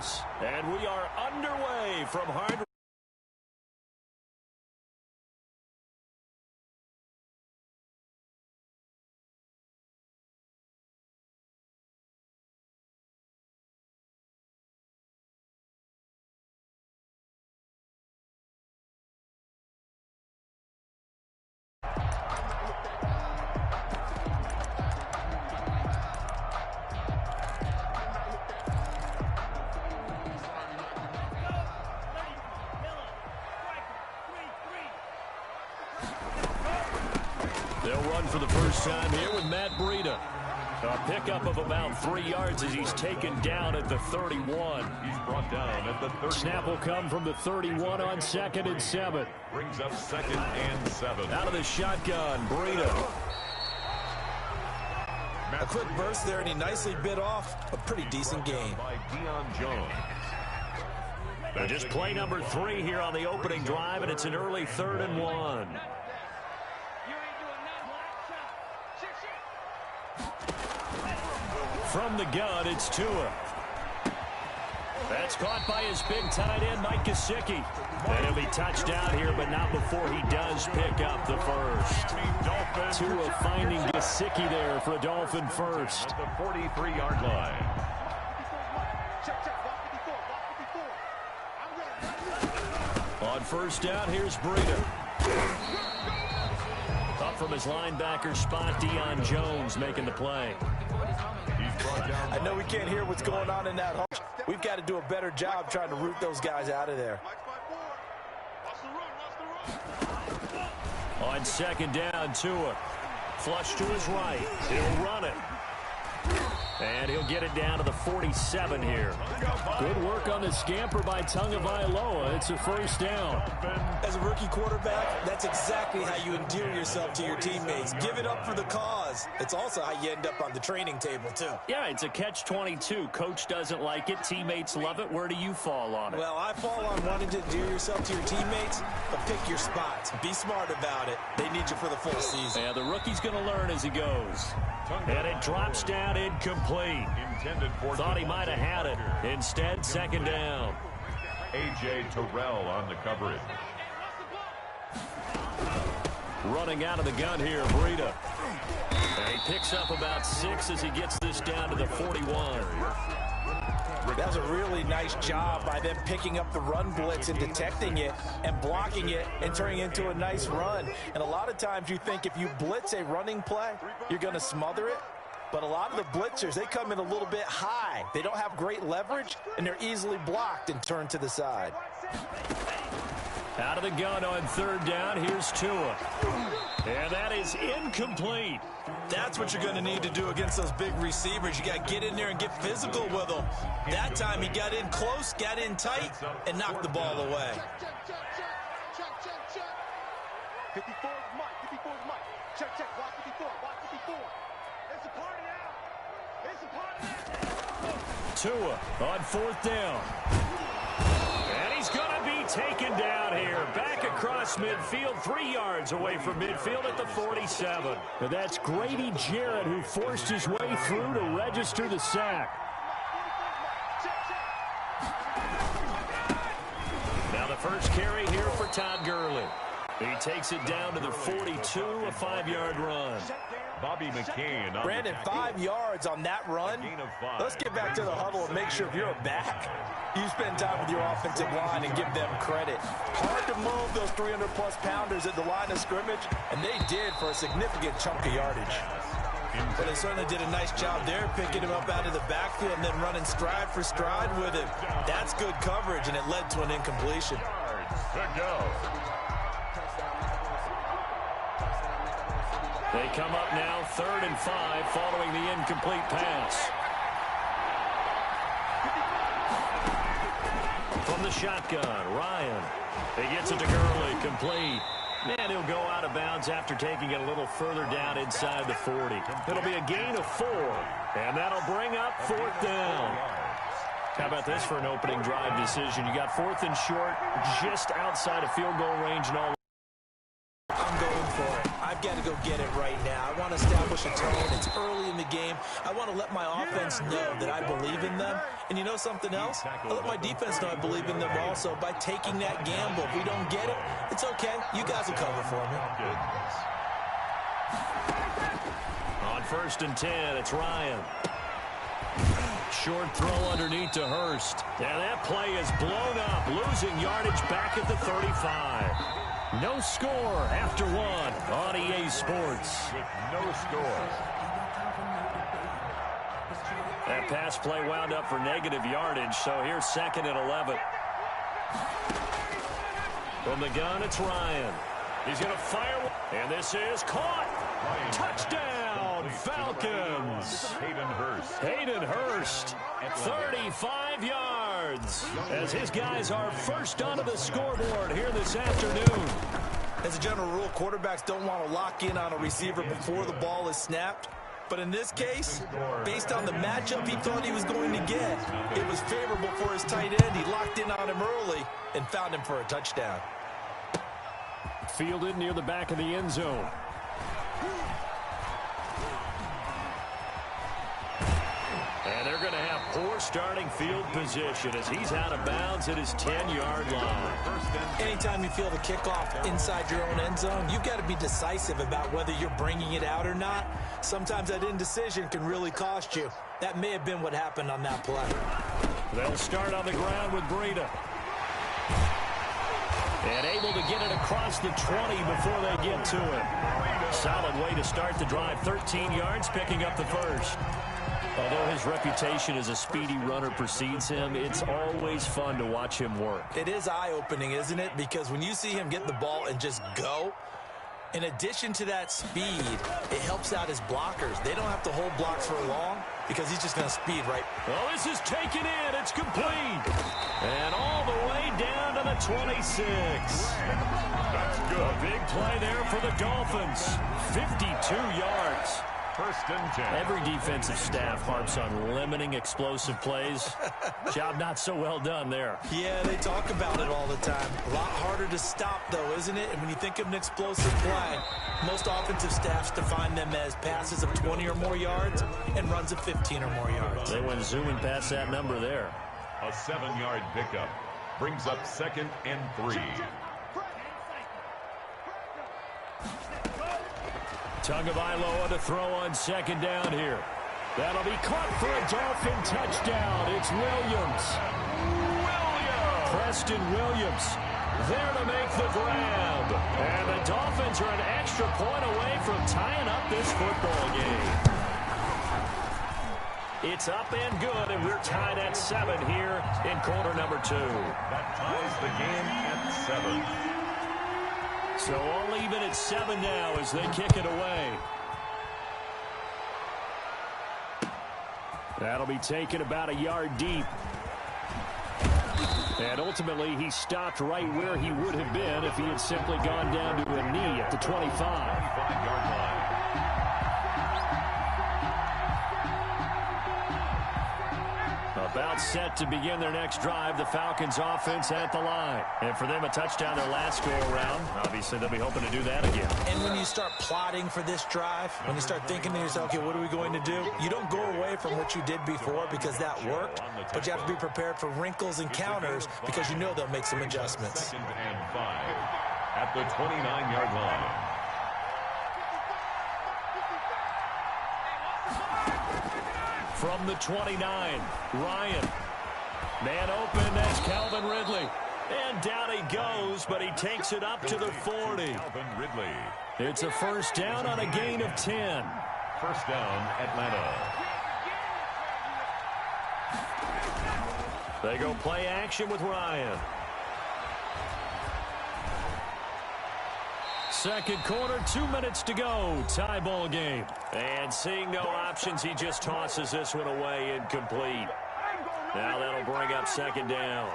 Raiders. And we are underway from hard. They'll run for the first time here with Matt Breida. A pickup of about 3 yards as he's taken down at the 31. He's brought down at the 30. Snap will come from the 31 on 2nd and 7. Brings up 2nd and 7. Out of the shotgun, Breida. A quick burst there, and he nicely bit off a pretty decent game. By Deion Jones. Just play number 3 here on the opening drive, and it's an early 3rd and 1. From the gun, it's Tua. That's caught by his big tight end, Mike Gesicki. And he'll be touched out here, but not before he does pick up the first. Tua finding Gesicki there for a Dolphin first. At the 43-yard line. On first down, here's Breida. Up from his linebacker spot, Deion Jones making the play. I know we can't hear what's going on in that hole. We've got to do a better job trying to root those guys out of there. On 2nd down, Tua. Flush to his right. He'll run it. And he'll get it down to the 47 here. Good work on the scamper by Tagovailoa. It's a first down. As a rookie quarterback, that's exactly how you endear yourself to your teammates. Give it up for the cause. It's also how you end up on the training table, too. Yeah, it's a catch-22. Coach doesn't like it. Teammates love it. Where do you fall on it? Well, I fall on wanting to endear yourself to your teammates, but pick your spots. Be smart about it. They need you for the full season. Yeah, the rookie's going to learn as he goes. And it drops down incomplete. Thought he might have had it. Instead, 2nd down. A.J. Terrell on the coverage. Running out of the gun here, Breida. And he picks up about 6 as he gets this down to the 41. That was a really nice job by them picking up the run blitz and detecting it and blocking it and turning it into a nice run. And a lot of times you think if you blitz a running play, you're going to smother it. But a lot of the blitzers, they come in a little bit high. They don't have great leverage, and they're easily blocked and turned to the side. Out of the gun on 3rd down, here's Tua. And that is incomplete. That's what you're going to need to do against those big receivers. You got to get in there and get physical with them. That time he got in close, got in tight, and knocked the ball away. 54 is Mike. 54 is Mike. Check, check. Block 54. Block 54. It's a party now. It's a party now. Tua on 4th down. And he's going to be taken down here. Back across midfield, 3 yards away from midfield at the 47. And that's Grady Jarrett who forced his way through to register the sack. Now the first carry here for Todd Gurley. He takes it down to the 42, a 5-yard run. Bobby McCain. Brandon, 5 yards on that run. Let's get back to the huddle and make sure if you're a back, you spend time with your offensive line and give them credit. Hard to move those 300-plus pounders at the line of scrimmage, and they did for a significant chunk of yardage. But they certainly did a nice job there, picking him up out of the backfield and then running stride for stride with him. That's good coverage, and it led to an incompletion. Good go. They come up now 3rd and 5 following the incomplete pass. From the shotgun, Ryan. He gets it to Gurley, complete. And he'll go out of bounds after taking it a little further down inside the 40. It'll be a gain of 4, and that'll bring up 4th down. How about this for an opening drive decision? You got 4th and short, just outside of field goal range and all. I'm going for it. I've got to go get it right now. I want to establish a tone. It's early in the game, I want to let my offense know that I believe in them. And you know something else? I let my defense know I believe in them also by taking that gamble. If we don't get it, it's okay. You guys will cover for me. On 1st and 10, it's Ryan. Short throw underneath to Hurst. And that play is blown up, losing yardage back at the 35. No score after one on EA Sports. With no score. That pass play wound up for negative yardage, so here's 2nd and 11. From the gun, it's Ryan. He's going to fire, and this is caught. Ryan. Touchdown, Falcons. Hayden Hurst. Hayden Hurst, 35 yards, as his guys are first onto the scoreboard here this afternoon. As a general rule, quarterbacks don't want to lock in on a receiver before the ball is snapped. But in this case, based on the matchup he thought he was going to get, it was favorable for his tight end. He locked in on him early and found him for a touchdown. Fielded near the back of the end zone. And they're going to have poor starting field position as he's out of bounds at his 10-yard line. Anytime you feel the kickoff inside your own end zone, you've got to be decisive about whether you're bringing it out or not. Sometimes that indecision can really cost you. That may have been what happened on that play. They'll start on the ground with Breida. And able to get it across the 20 before they get to him. Solid way to start the drive. 13 yards, picking up the first. Although his reputation as a speedy runner precedes him, it's always fun to watch him work. It is eye-opening, isn't it? Because when you see him get the ball and just go, in addition to that speed, it helps out his blockers. They don't have to hold blocks for long because he's just going to speed right. Well, this is taken in. It's complete. And all the way down to the 26. That's good. A big play there for the Dolphins. 52 yards. 1st and 10. Every defensive staff harps on limiting explosive plays. Job not so well done there. Yeah, they talk about it all the time. A lot harder to stop, though, isn't it? And when you think of an explosive play, most offensive staffs define them as passes of 20 or more yards and runs of 15 or more yards. They went zooming past that number there. A 7-yard pickup brings up 2nd and 3. Tagovailoa to throw on 2nd down here. That'll be caught for a Dolphin touchdown. It's Williams. Preston Williams there to make the grab. And the Dolphins are an extra point away from tying up this football game. It's up and good, and we're tied at 7 here in quarter number 2. That ties the game at 7. So all even at 7 now as they kick it away. That'll be taken about a yard deep. And ultimately, he stopped right where he would have been if he had simply gone down to a knee at the 25. 5-yard line. About set to begin their next drive, the Falcons offense at the line. And for them, a touchdown their last go-around. Obviously, they'll be hoping to do that again. And when you start plotting for this drive, when you start thinking to yourself, okay, what are we going to do? You don't go away from what you did before because that worked, but you have to be prepared for wrinkles and counters because you know they'll make some adjustments. 2nd and 5 at the 29-yard line. From the 29, Ryan. Man open, that's Calvin Ridley. And down he goes, but he takes it up to the 40. Calvin Ridley. It's a first down on a gain of 10. First down, Atlanta. They go play action with Ryan. Second quarter, 2 minutes to go. Tie ball game. And seeing no options, he just tosses this one away incomplete. Now that'll bring up 2nd down.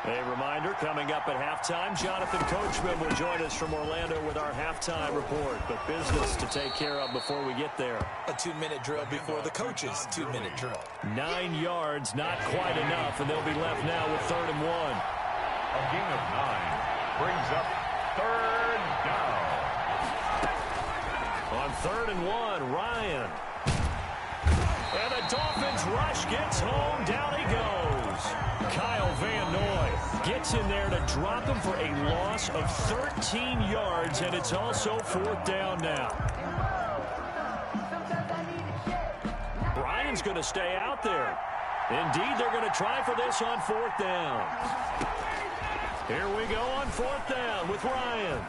A reminder, coming up at halftime, Jonathan Coachman will join us from Orlando with our halftime report. But business to take care of before we get there. A 2-minute drill before the coach's 2-minute drill. 9 yards, not quite enough, and they'll be left now with 3rd and 1. A gain of 9 brings up 3rd down. On 3rd and 1, Ryan. And the Dolphins rush gets home. Down he goes. Kyle Van Noy gets in there to drop him for a loss of 13 yards, and it's also 4th down now. Brian's going to stay out there. Indeed, they're going to try for this on 4th down. Here we go on 4th down with Ryan.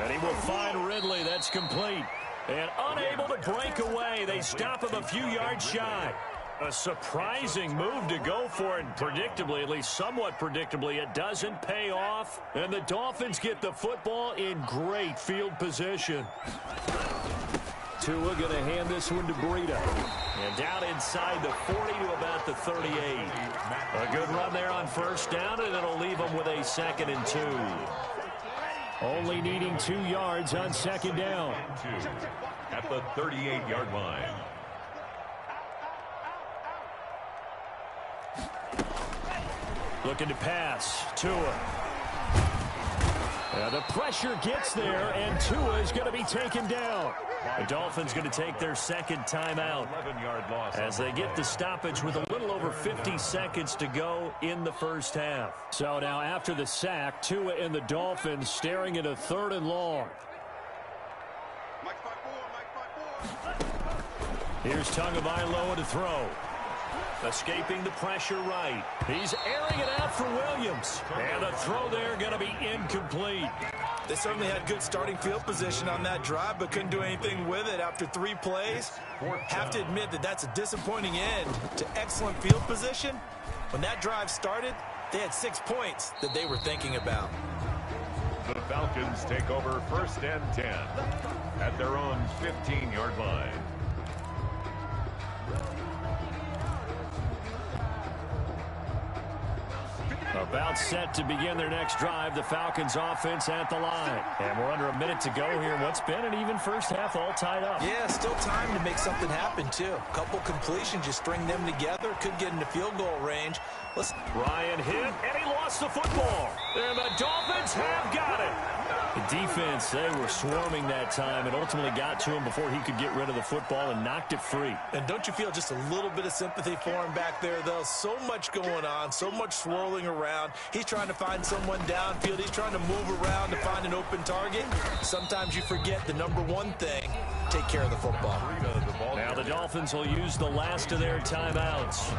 And he will find Ridley. That's complete. And unable to break away. They stop him a few yards shy. A surprising move to go for it. Predictably, at least somewhat predictably, it doesn't pay off. And the Dolphins get the football in great field position. Tua going to hand this one to Breida. And down inside the 40 to about the 38. A good run there on 1st down, and it'll leave them with a 2nd and 2. Only needing 2 yards on 2nd down. At the 38-yard line. Looking to pass. Tua. The pressure gets there, and Tua is going to be taken down. The Dolphins going to take their 2nd timeout 11-yard loss as they get the stoppage with a little over 50 seconds to go in the 1st half. So now after the sack, Tua and the Dolphins staring at a 3rd and long. Here's Tagovailoa to throw. Escaping the pressure right. He's airing it out for Williams. And the throw there going to be incomplete. They certainly had good starting field position on that drive, but couldn't do anything with it after 3 plays. Have to admit that that's a disappointing end to excellent field position. When that drive started, they had 6 points that they were thinking about. The Falcons take over 1st and 10 at their own 15-yard line. About set to begin their next drive, the Falcons offense at the line. And we're under a minute to go here. What's been an even 1st half all tied up. Yeah, still time to make something happen, too. A couple completions, you string them together, could get into field goal range. Ryan hit, and he lost the football. And the Dolphins have got it. The defense, they were swarming that time and ultimately got to him before he could get rid of the football and knocked it free. And don't you feel just a little bit of sympathy for him back there, though? So much going on, so much swirling around. He's trying to find someone downfield. He's trying to move around to find an open target. Sometimes you forget the number one thing, take care of the football. Now the Dolphins will use the last of their timeouts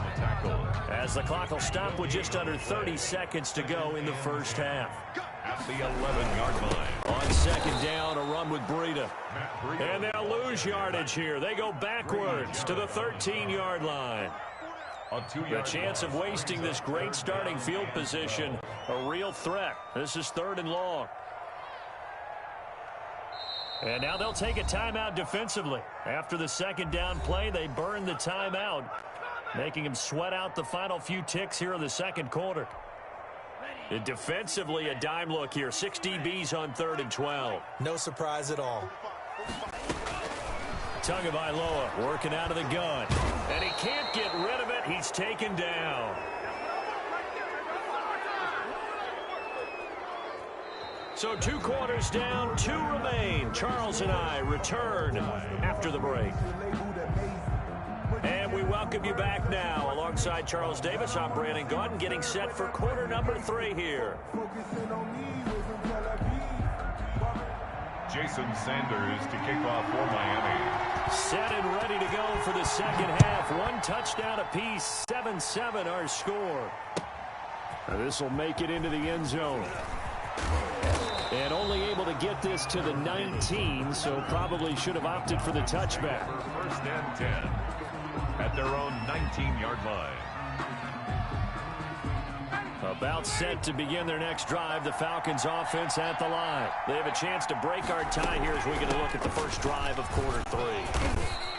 as the clock will stop with just under 30 seconds to go in the 1st half. At the 11-yard line. On 2nd down, a run with Breida. And they'll lose yardage here. They go backwards to the 13-yard line. The chance of wasting this great starting field position, a real threat. This is 3rd and long. And now they'll take a timeout defensively. After the 2nd down play, they burn the timeout, making him sweat out the final few ticks here in the 2nd quarter. Defensively, a dime look here. 6 DBs on 3rd and 12. No surprise at all. Tagovailoa working out of the gun. And he can't get rid of it. He's taken down. So 2 quarters down, 2 remain. Charles and I return after the break. And we welcome you back now. Alongside Charles Davis, I'm Brandon Gaudin, getting set for quarter number 3 here. Jason Sanders to kick off for Miami. Set and ready to go for the 2nd half. 1 touchdown apiece, 7-7 our score. This will make it into the end zone. And only able to get this to the 19, so probably should have opted for the touchback. 1st and 10 at their own 19-yard line. About set to begin their next drive, the Falcons offense at the line. They have a chance to break our tie here as we get a look at the first drive of quarter 3.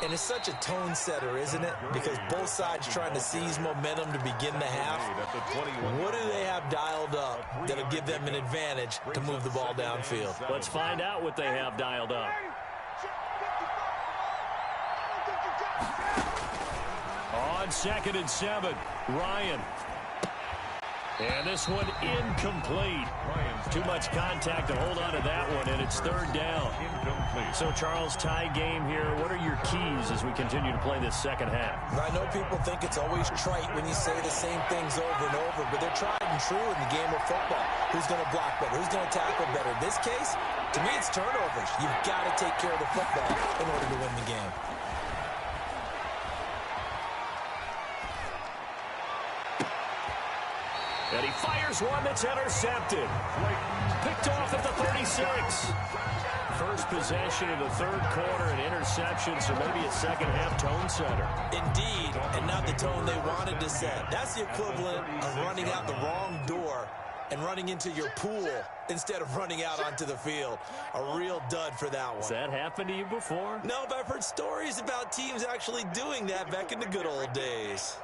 And it's such a tone setter, isn't it? Because both sides trying to seize momentum to begin the half. What do they have dialed up that'll give them an advantage to move the ball downfield? Let's find out what they have dialed up. On 2nd and 7, Ryan. And this one incomplete. Too much contact to hold on to that one, and it's third down. So, Charles, tie game here. What are your keys as we continue to play this second half? I know people think it's always trite when you say the same things over and over, but they're tried and true in the game of football. Who's going to block better? Who's going to tackle better? In this case, to me, it's turnovers. You've got to take care of the football in order to win the game. And he fires one that's intercepted. Picked off at the 36. First possession of the third quarter, an interception, so maybe a second-half tone setter. Indeed, and not the tone they wanted to set. That's the equivalent of running out the wrong door and running into your pool instead of running out onto the field. A real dud for that one. Has that happened to you before? No, but I've heard stories about teams actually doing that back in the good old days.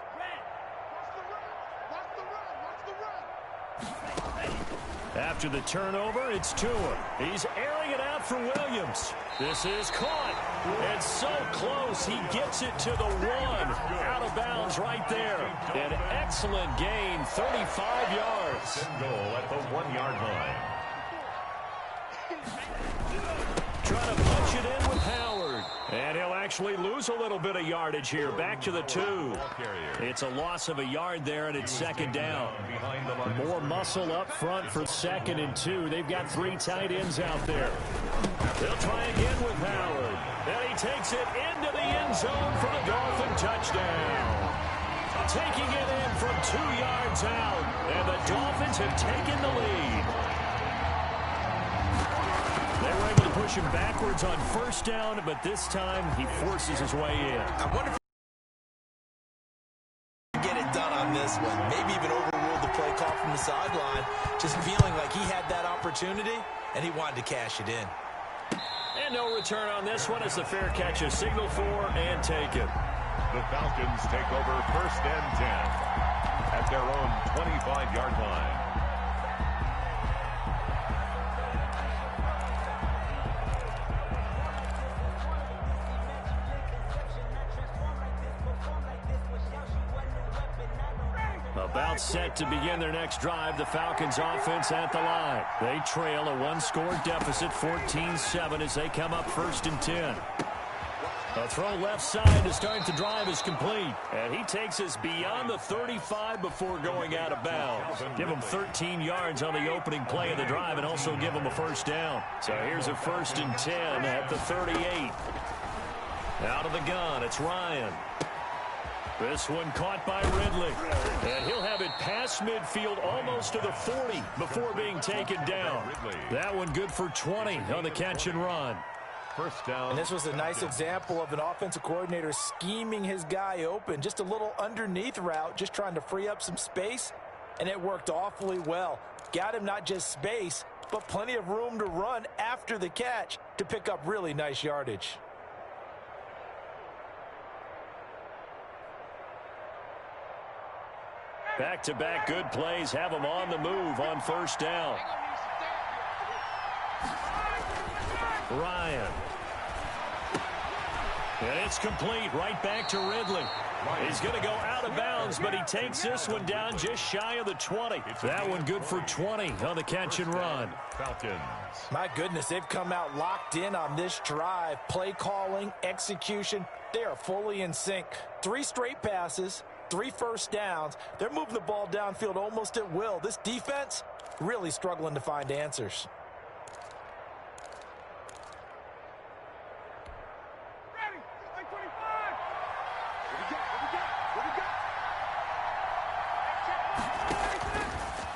After the turnover, it's Tua. He's airing it out for Williams. This is caught. And so close, he gets it to the one. Out of bounds right there. An excellent gain, 35 yards. Goal at the 1-yard line. Trying to punch it in with Howard. And he'll actually lose a little bit of yardage here. Back to the 2. It's a loss of a yard there, and it's second down. More muscle up front for second and 2. They've got 3 tight ends out there. They'll try again with Howard. And he takes it into the end zone for the Dolphin touchdown. Taking it in from 2 yards out. And the Dolphins have taken the lead. They were able to push him backwards on first down, but this time he forces his way in. I wonder if he can get it done on this one. Maybe even overruled the play call from the sideline, just feeling like he had that opportunity, and he wanted to cash it in. And no return on this one as the fair catch is signaled for and taken. The Falcons take over first and 10 at their own 25-yard line. About set to begin their next drive, the Falcons offense at the line. They trail a 1-score deficit, 14-7 as they come up first and 10. A throw left side to start the drive is complete. And he takes us beyond the 35 before going out of bounds. Give him 13 yards on the opening play of the drive and also give him a first down. So here's a first and 10 at the 38. Out of the gun, it's Ryan. This one caught by Ridley. And he'll have it past midfield almost to the 40 before being taken down. That one good for 20 on the catch and run. First down. And this was a nice example of an offensive coordinator scheming his guy open. Just a little underneath route, just trying to free up some space. And it worked awfully well. Got him not just space, but plenty of room to run after the catch to pick up really nice yardage. Back-to-back good plays have them on the move on first down. Ryan. And it's complete right back to Ridley. He's going to go out of bounds, but he takes this one down just shy of the 20. That one good for 20 on the catch and run. Falcons. My goodness, they've come out locked in on this drive. Play calling, execution, they are fully in sync. 3 straight passes. 3 first downs. They're moving the ball downfield almost at will. This defense really struggling to find answers. Ready? 25. What we got?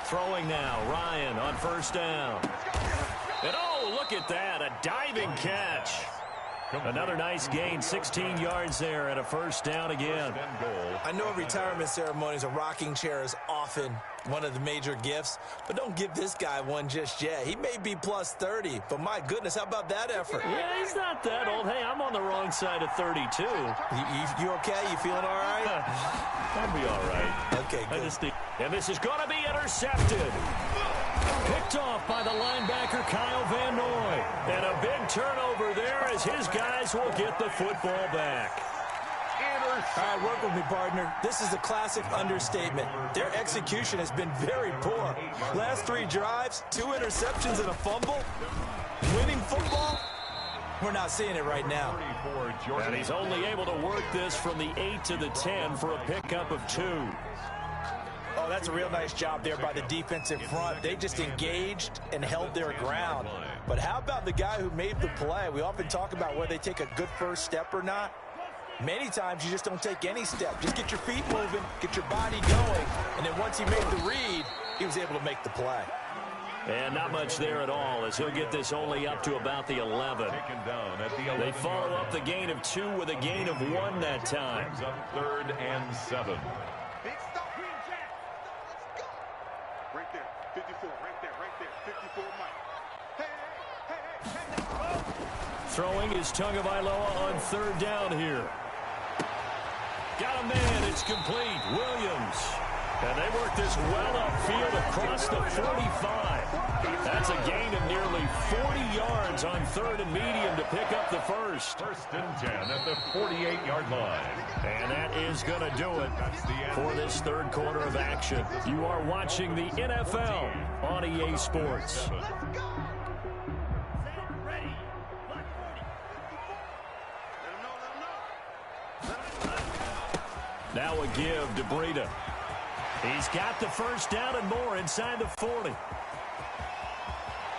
Throwing now, Ryan on first down. And oh, look at that, a diving catch. Another nice gain, 16 yards there and a first down again. I know retirement ceremonies, a rocking chair is often one of the major gifts, but don't give this guy one just yet. He may be plus 30, but my goodness, how about that effort? Yeah, he's not that old. Hey, I'm on the wrong side of 32. You okay? You feeling all right? I'll be all right. Okay, good. And this is going to be intercepted. Picked off by the linebacker, Kyle Van Noy. And a big turnover there as his guys will get the football back. All right, work with me, partner. This is a classic understatement. Their execution has been very poor. Last 3 drives, 2 interceptions and a fumble. Winning football? We're not seeing it right now. And he's only able to work this from the 8 to the 10 for a pickup of 2. Oh, that's a real nice job there by the defensive front. They just engaged and held their ground. But how about the guy who made the play? We often talk about whether they take a good first step or not. Many times you just don't take any step. Just get your feet moving, get your body going, and then once he made the read, he was able to make the play. And not much there at all, as he'll get this only up to about the 11. They follow up the gain of 2 with a gain of 1 that time. Brings up 3rd and 7. Right there, 54, right there, 54, Mike. Hey. Throwing is Tagovailoa on 3rd down here. Got a man, it's complete. Williams. And they work this well upfield across the 45. That's a gain of nearly 40 yards on 3rd and medium to pick up the first. 1st and 10 at the 48-yard line. And that is going to do it for this 3rd quarter of action. You are watching the NFL on EA Sports. Now a give to Breida. He's got the first down and more inside the 40.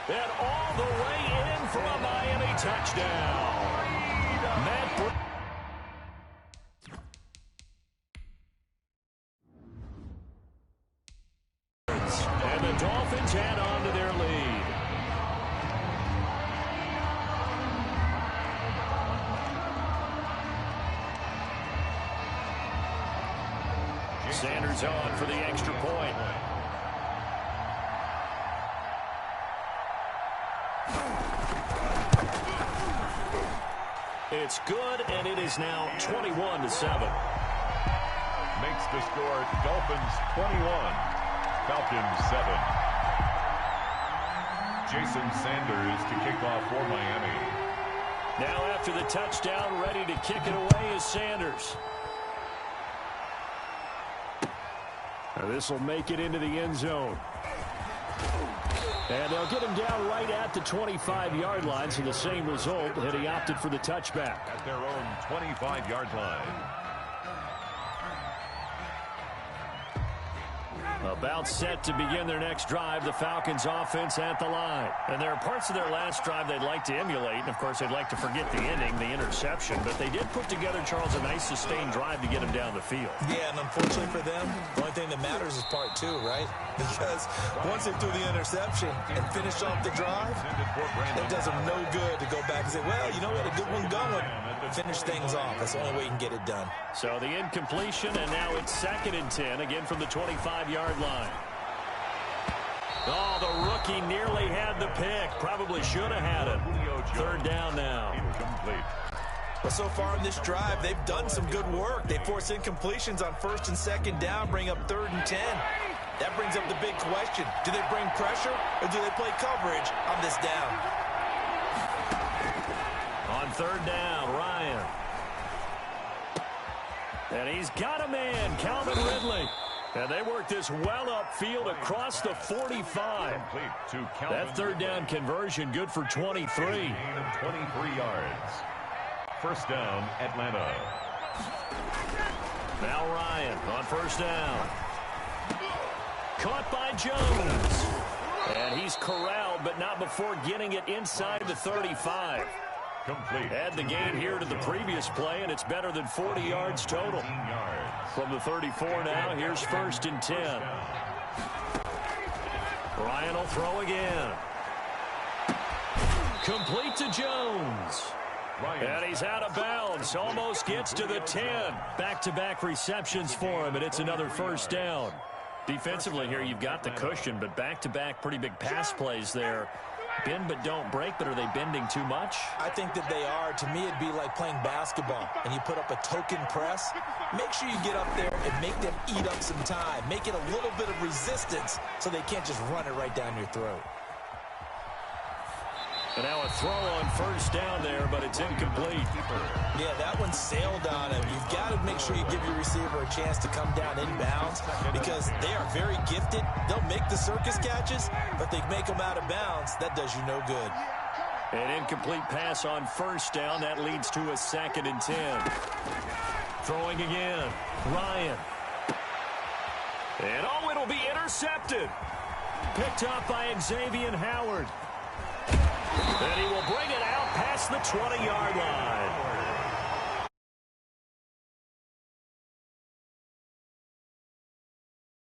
And all the way in for a Miami touchdown. And the Dolphins add on to their lead. Sanders on for the extra point. It's good, and it is now 21-7. Makes the score Dolphins 21, Falcons 7. Jason Sanders to kick off for Miami. Now after the touchdown, ready to kick it away is Sanders. Now this will make it into the end zone. And they'll get him down right at the 25-yard line, so the same result, and he opted for the touchback. At their own 25-yard line. About set to begin their next drive, the Falcons offense at the line. And there are parts of their last drive they'd like to emulate. And, of course, they'd like to forget the ending, the interception. But they did put together, Charles, a nice sustained drive to get him down the field. Yeah, and unfortunately for them, the only thing that matters is part 2, right? Because once they threw the interception and finished off the drive, it does them no good to go back and say, well, you know what, a good one going. Finish things off. That's the only way you can get it done. So the incompletion, and now it's 2nd and 10, again from the 25-yard line. Oh, the rookie nearly had the pick. Probably should have had it. 3rd down now. Incomplete. But so far in this drive, they've done some good work. They force incompletions on 1st and 2nd down, bring up 3rd and 10. That brings up the big question. Do they bring pressure, or do they play coverage on this down? On 3rd down, Ryan. And he's got a man, Calvin Ridley. And they work this well upfield across the 45. That 3rd down conversion good for 23. Gain of 23 yards. 1st down, Atlanta. Now Ryan on 1st down. Caught by Jones. And he's corralled, but not before getting it inside the 35. Complete. Add the gain here to the previous play, and it's better than 40 yards total. From the 34 now, here's 1st and 10. Ryan will throw again. Complete to Jones. And he's out of bounds. Almost gets to the 10. Back-to-back receptions for him, and it's another 1st down. Defensively here, you've got the cushion, but back-to-back pretty big pass plays there. Bend but don't break, but are they bending too much? I think that they are. To me, it'd be like playing basketball, and you put up a token press. Make sure you get up there and make them eat up some time. Make it a little bit of resistance so they can't just run it right down your throat. And now a throw on first down there, but it's incomplete. Yeah, that one sailed on him. You've got to make sure you give your receiver a chance to come down inbounds because they are very gifted. They'll make the circus catches, but they make them out of bounds. That does you no good. An incomplete pass on first down. That leads to a 2nd and 10. Throwing again. Ryan. And oh, it'll be intercepted. Picked up by Xavier Howard. And he will bring it out past the 20-yard line.